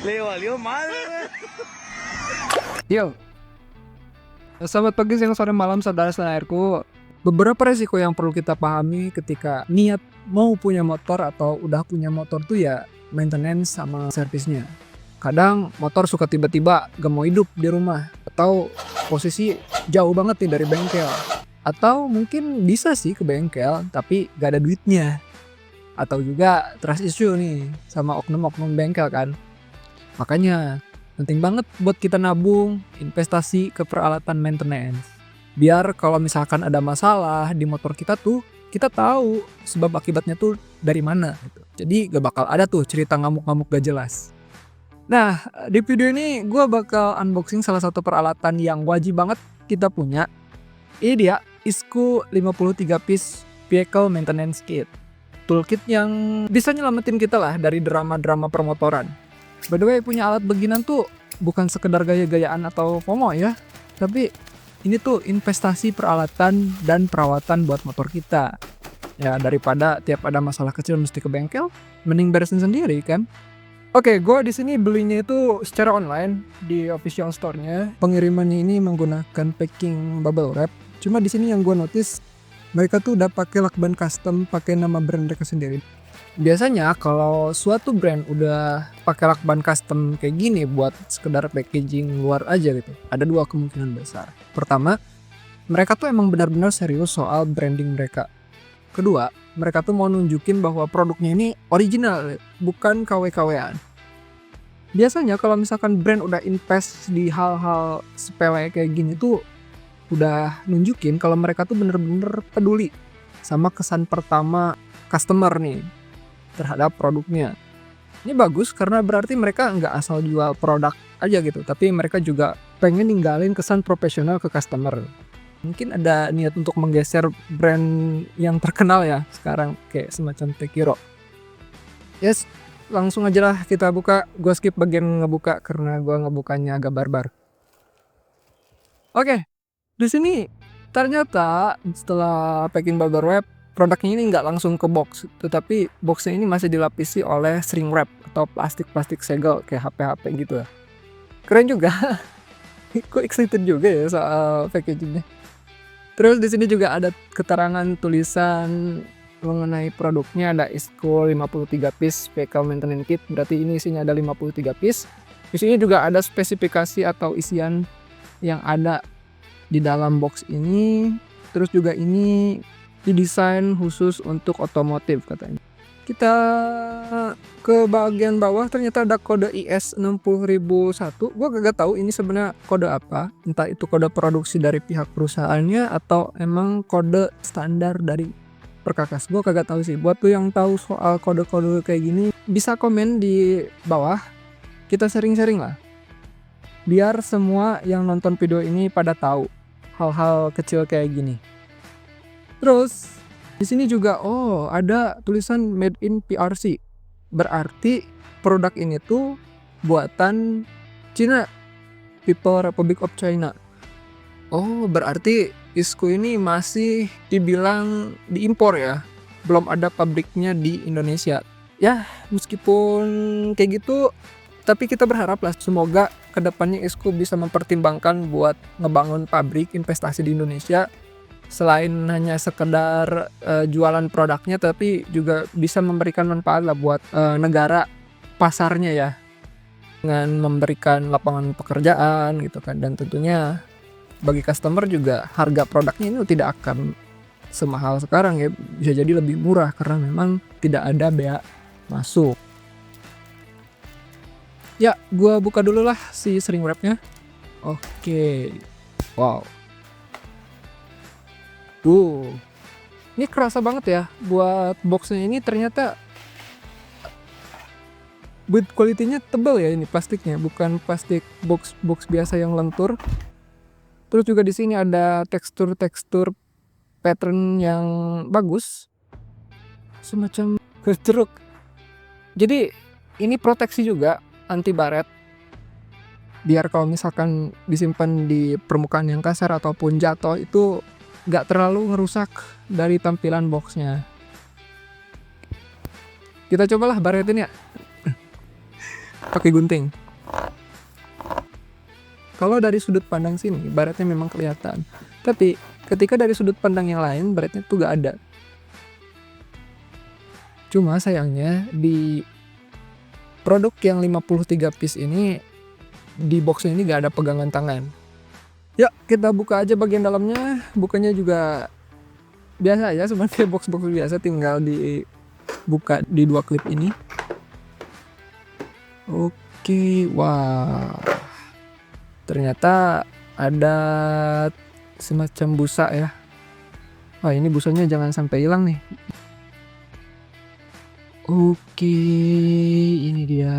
Le valió madre. Yo, selamat pagi, siang, sore, malam, saudara senairku. Beberapa resiko yang perlu kita pahami ketika niat mau punya motor atau udah punya motor tuh ya maintenance sama servisnya. Kadang motor suka tiba-tiba gak mau hidup di rumah, atau posisi jauh banget nih dari bengkel. Atau mungkin bisa sih ke bengkel tapi gak ada duitnya. Atau juga trust issue nih sama oknum-oknum bengkel kan. Makanya penting banget buat kita nabung, investasi ke peralatan maintenance. Biar kalau misalkan ada masalah di motor kita tuh, kita tahu sebab akibatnya tuh dari mana gitu. Jadi gak bakal ada tuh cerita ngamuk-ngamuk gak jelas. Nah, di video ini gue bakal unboxing salah satu peralatan yang wajib banget kita punya. Ini dia, Isco 53 piece Vehicle Maintenance Kit. Toolkit yang bisa nyelamatin kita lah dari drama-drama permotoran. By the way, punya alat beginian tuh bukan sekedar gaya-gayaan atau FOMO ya, tapi ini tuh investasi peralatan dan perawatan buat motor kita. Ya, daripada tiap ada masalah kecil mesti ke bengkel, mending beresin sendiri kan. Oke, gue di sini belinya itu secara online di official store-nya. Pengirimannya ini menggunakan packing bubble wrap. Cuma di sini yang gue notice, mereka tuh udah pakai lakban custom, pakai nama brand mereka sendiri. Biasanya kalau suatu brand udah pakai lakban custom kayak gini buat sekedar packaging luar aja gitu, ada dua kemungkinan besar. Pertama, mereka tuh emang benar-benar serius soal branding mereka. Kedua, mereka tuh mau nunjukin bahwa produknya ini original, bukan KW-KW-an. Biasanya kalau misalkan brand udah invest di hal-hal sepele kayak gini tuh udah nunjukin kalau mereka tuh bener-bener peduli sama kesan pertama customer nih terhadap produknya. Ini bagus karena berarti mereka nggak asal jual produk aja gitu, tapi mereka juga pengen ninggalin kesan profesional ke customer. Mungkin ada niat untuk menggeser brand yang terkenal ya sekarang, kayak semacam Tekiro. Yes, langsung aja lah kita buka. Gue skip bagian ngebuka karena gue ngebukanya agak barbar. Oke, di sini ternyata setelah packing bubble wrap, produknya ini nggak langsung ke box, tetapi boxnya ini masih dilapisi oleh shrink wrap atau plastik segel kayak HP-HP gitu ya. Keren juga. Kok excited juga ya soal packagingnya. Terus di sini juga ada keterangan tulisan mengenai produknya, ada Isco 53 piece Vehicle Maintenance Kit, berarti ini isinya ada 53 piece. Di sini juga ada spesifikasi atau isian yang ada di dalam box ini. Terus juga ini didesain khusus untuk otomotif katanya. Kita ke bagian bawah, ternyata ada kode IS 60001. Gue gak tahu ini sebenarnya kode apa. Entah itu kode produksi dari pihak perusahaannya atau emang kode standar dari perkakas. Gue kagak tahu sih. Buat tuh yang tahu soal kode-kode kayak gini, bisa komen di bawah. Kita sharing-sharing lah. Biar semua yang nonton video ini pada tahu hal-hal kecil kayak gini. Terus di sini juga ada tulisan made in PRC. Berarti produk ini tuh buatan Cina, People Republic of China. Oh, berarti Isco ini masih dibilang diimpor ya. Belum ada pabriknya di Indonesia. Ya, meskipun kayak gitu, tapi kita berharap lah semoga kedepannya Isco bisa mempertimbangkan buat ngebangun pabrik investasi di Indonesia. Selain hanya sekedar jualan produknya, tapi juga bisa memberikan manfaat lah buat negara pasarnya ya, dengan memberikan lapangan pekerjaan gitu kan, dan tentunya bagi customer juga harga produknya ini tidak akan semahal sekarang ya, bisa jadi lebih murah karena memang tidak ada bea masuk. Ya, gua buka dulu lah si shrink wrapnya. Oke, wow. Ini kerasa banget ya buat boxnya ini, ternyata build quality-nya tebal ya ini plastiknya, bukan plastik box biasa yang lentur. Terus juga di sini ada tekstur pattern yang bagus, semacam jeruk. Jadi ini proteksi juga, anti baret. Biar kalau misalkan disimpan di permukaan yang kasar ataupun jatuh itu gak terlalu ngerusak dari tampilan boxnya. Kita cobalah baretin ya. pakai gunting. Kalau dari sudut pandang sini, baretnya memang kelihatan. Tapi ketika dari sudut pandang yang lain, baretnya tuh gak ada. Cuma sayangnya di produk yang 53 piece ini, di boxnya ini gak ada pegangan tangan. Yuk kita buka aja bagian dalamnya. Bukanya juga biasa ya, sebenarnya box-box biasa, tinggal dibuka di 2 klip ini. Oke, wah. Ternyata ada semacam busa ya. Wah, ini busanya jangan sampai hilang nih. Oke, ini dia.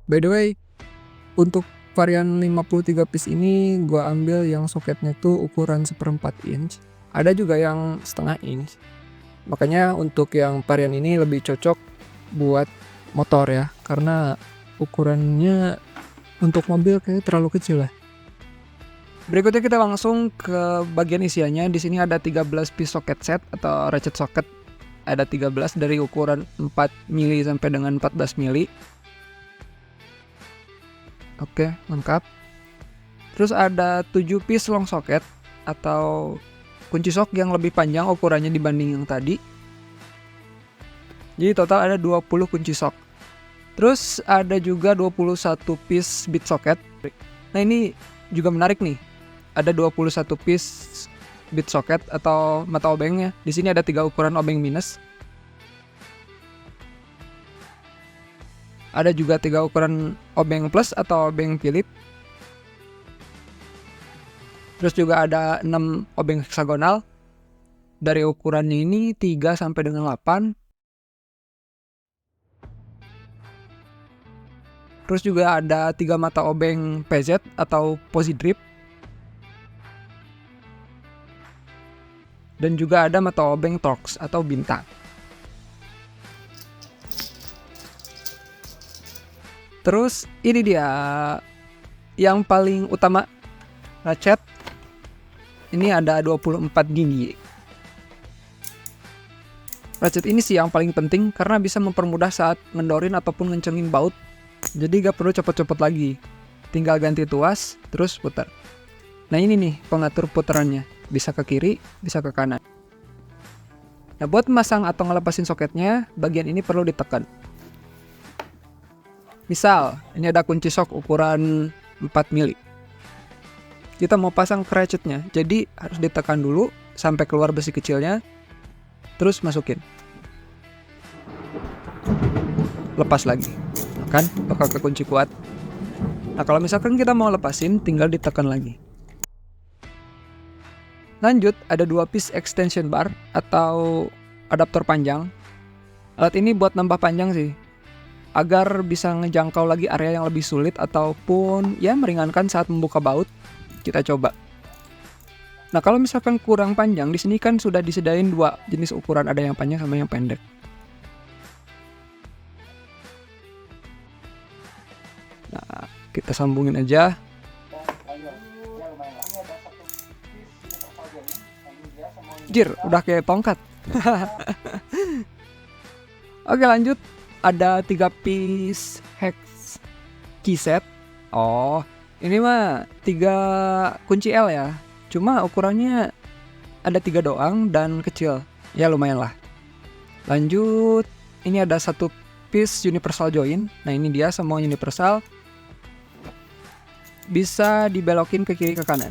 By the way, untuk varian 53 piece ini gua ambil yang soketnya tuh ukuran 1/4 inch. Ada juga yang 1/2 inch. Makanya untuk yang varian ini lebih cocok buat motor ya, karena ukurannya untuk mobil kayak terlalu kecil lah. Berikutnya kita langsung ke bagian isiannya. Di sini ada 13 piece socket set atau ratchet socket. Ada 13 dari ukuran 4 mili sampai dengan 14 mili. Oke, lengkap. Terus ada 7 piece long socket atau kunci sok yang lebih panjang ukurannya dibanding yang tadi. Jadi total ada 20 kunci sok. Terus ada juga 21 piece bit socket. Nah, ini juga menarik nih. Ada 21 piece bit socket atau mata obengnya. Di sini ada 3 ukuran obeng minus. Ada juga 3 ukuran obeng plus atau obeng Philip. Terus juga ada 6 obeng heksagonal. Dari ukurannya ini 3 sampai dengan 8. Terus juga ada 3 mata obeng PZ atau posi drip. Dan juga ada mata obeng Torx atau bintang. Terus ini dia yang paling utama, ratchet. Ini ada 24 gigi. Ratchet ini sih yang paling penting karena bisa mempermudah saat ngendorin ataupun ngencengin baut. Jadi gak perlu cepet-cepet lagi. Tinggal ganti tuas, terus putar. Nah, ini nih pengatur putarannya. Bisa ke kiri, bisa ke kanan. Nah, buat memasang atau ngelepasin soketnya, bagian ini perlu ditekan. Misal, ini ada kunci sok ukuran 4 mili. Kita mau pasang ke ratchetnya, jadi harus ditekan dulu sampai keluar besi kecilnya, terus masukin. Lepas lagi. Kan bakal kekunci kuat. Nah, kalau misalkan kita mau lepasin, tinggal ditekan lagi. Lanjut, ada 2 piece extension bar atau adaptor panjang. Alat ini buat nambah panjang sih, agar bisa ngejangkau lagi area yang lebih sulit ataupun ya meringankan saat membuka baut. Kita coba. Nah, kalau misalkan kurang panjang, di sini kan sudah disediain 2 jenis ukuran, ada yang panjang sama yang pendek. Nah, kita sambungin aja. Jir, udah kayak tongkat. Oke, lanjut. Ada 3 piece hex keyset. Oh, ini mah 3 kunci L ya. Cuma ukurannya ada 3 doang dan kecil. Ya lumayan lah. Lanjut, ini ada 1 piece universal join. Nah, ini dia semua universal. Bisa dibelokin ke kiri ke kanan.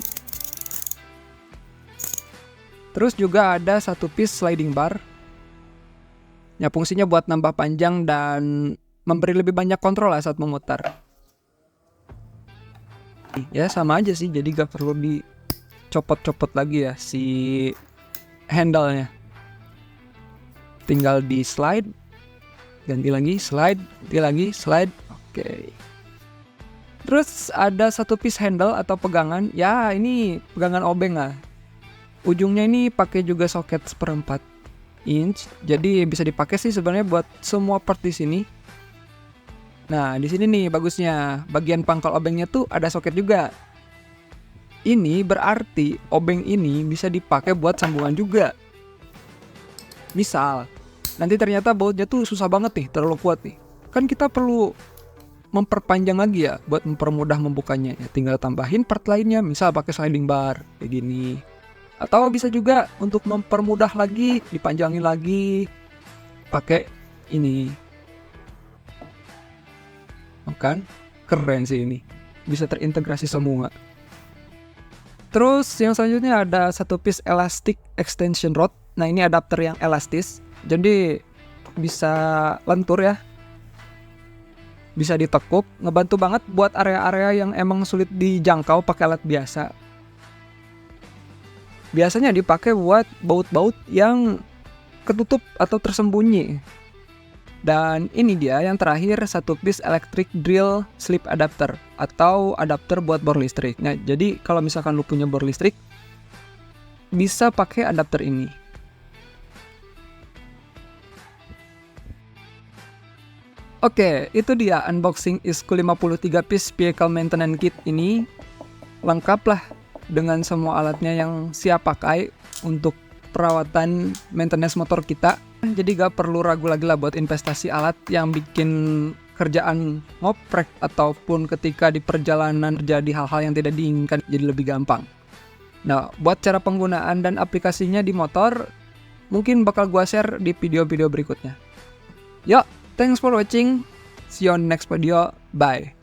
Terus juga ada 1 piece sliding bar. Ya, fungsinya buat nambah panjang dan memberi lebih banyak kontrol lah saat memutar. Ya sama aja sih, jadi gak perlu dicopot-copot lagi ya si handle-nya. Tinggal di slide, ganti lagi, slide, ganti lagi, slide. Oke. Terus ada 1 piece handle atau pegangan. Ya, ini pegangan obeng lah. Ujungnya ini pakai juga soket 1/4 inch. Jadi bisa dipakai sih sebenarnya buat semua part di sini. Nah, di sini nih bagusnya, bagian pangkal obengnya tuh ada soket juga. Ini berarti obeng ini bisa dipakai buat sambungan juga. Misal, nanti ternyata bautnya tuh susah banget nih, terlalu kuat nih. kan kita perlu memperpanjang lagi ya buat mempermudah membukanya. Ya, tinggal tambahin part lainnya, misal pakai sliding bar kayak gini. Atau bisa juga untuk mempermudah lagi, dipanjangin lagi pakai ini. Kan keren sih ini. Bisa terintegrasi semua. Terus yang selanjutnya ada satu piece elastic extension rod. Nah, ini adapter yang elastis. Jadi bisa lentur ya. Bisa ditekuk, ngebantu banget buat area-area yang emang sulit dijangkau pakai alat biasa. Biasanya dipakai buat baut-baut yang ketutup atau tersembunyi. Dan ini dia yang terakhir, satu piece electric drill slip adapter atau adapter buat bor listrik. Nah, jadi kalau misalkan lu punya bor listrik, bisa pakai adapter ini. Oke, itu dia unboxing ISKU 53 piece vehicle maintenance kit ini. Lengkap lah dengan semua alatnya yang siap pakai untuk perawatan maintenance motor kita. Jadi gak perlu ragu lagi lah buat investasi alat yang bikin kerjaan ngoprek ataupun ketika di perjalanan terjadi hal-hal yang tidak diinginkan jadi lebih gampang. Nah, buat cara penggunaan dan aplikasinya di motor mungkin bakal gua share di video-video berikutnya. Yuk, thanks for watching. See you on next video. Bye.